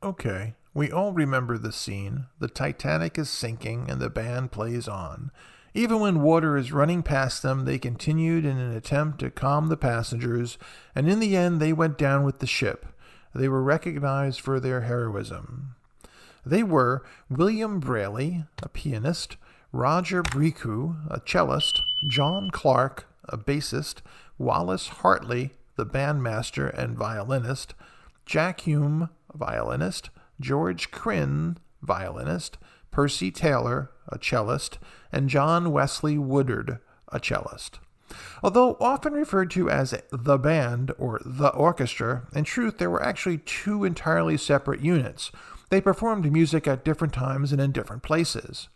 Okay, we all remember the scene. The Titanic is sinking and the band plays on. Even when water is running past them, they continued in an attempt to calm the passengers, and in the end they went down with the ship. They were recognized for their heroism. They were William Brailey, a pianist, Roger Bricoux, a cellist, John Clarke, a bassist, Wallace Hartley, the bandmaster and violinist, Jack Hume, violinist, George Krins, violinist, Percy Taylor, a cellist, and John Wesley Woodward, a cellist. Although often referred to as the band or the orchestra, in truth there were actually two entirely separate units. They performed music at different times and in different places.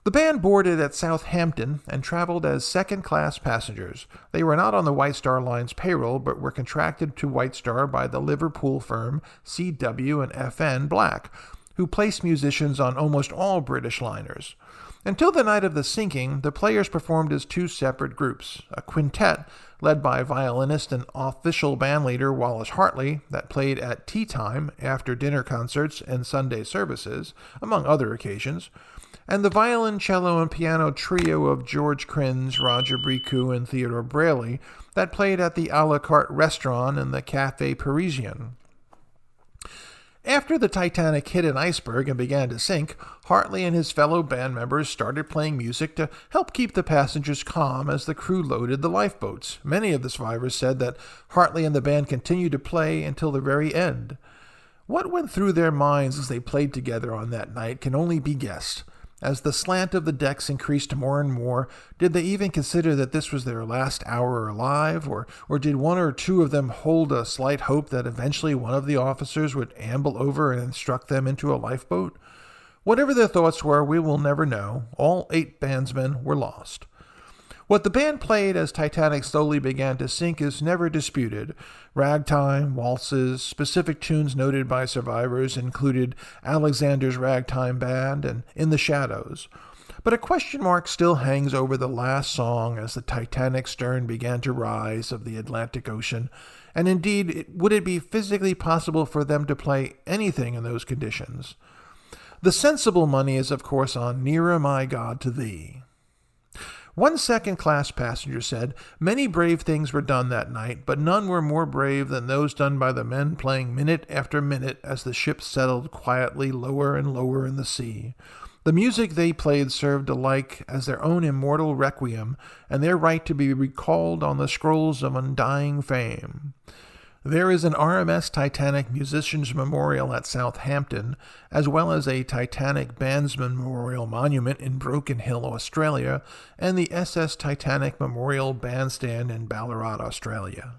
The band boarded at Southampton and traveled as second-class passengers. They were not on the White Star Line's payroll, but were contracted to White Star by the Liverpool firm C.W. and F.N. Black, who placed musicians on almost all British liners. Until the night of the sinking, the players performed as two separate groups, a quintet led by violinist and official bandleader Wallace Hartley that played at tea time, after dinner concerts, and Sunday services, among other occasions, and the violin, cello, and piano trio of George Krins, Roger Bricoux, and Theodore Brailey that played at the a la carte restaurant and the Café Parisien. After the Titanic hit an iceberg and began to sink, Hartley and his fellow band members started playing music to help keep the passengers calm as the crew loaded the lifeboats. Many of the survivors said that Hartley and the band continued to play until the very end. What went through their minds as they played together on that night can only be guessed. As the slant of the decks increased more and more, did they even consider that this was their last hour alive, or did one or two of them hold a slight hope that eventually one of the officers would amble over and instruct them into a lifeboat? Whatever their thoughts were, we will never know. All 8 bandsmen were lost. What the band played as Titanic slowly began to sink is never disputed. Ragtime, waltzes, specific tunes noted by survivors included Alexander's Ragtime Band and In the Shadows. But a question mark still hangs over the last song as the Titanic's stern began to rise of the Atlantic Ocean, and indeed, would it be physically possible for them to play anything in those conditions? The sensible money is, of course, on Nearer, My God, to Thee. One second-class passenger said, "Many brave things were done that night, but none were more brave than those done by the men playing minute after minute as the ship settled quietly lower and lower in the sea. The music they played served alike as their own immortal requiem and their right to be recalled on the scrolls of undying fame." There is an RMS Titanic Musicians Memorial at Southampton, as well as a Titanic Bandsman Memorial Monument in Broken Hill, Australia, and the SS Titanic Memorial Bandstand in Ballarat, Australia.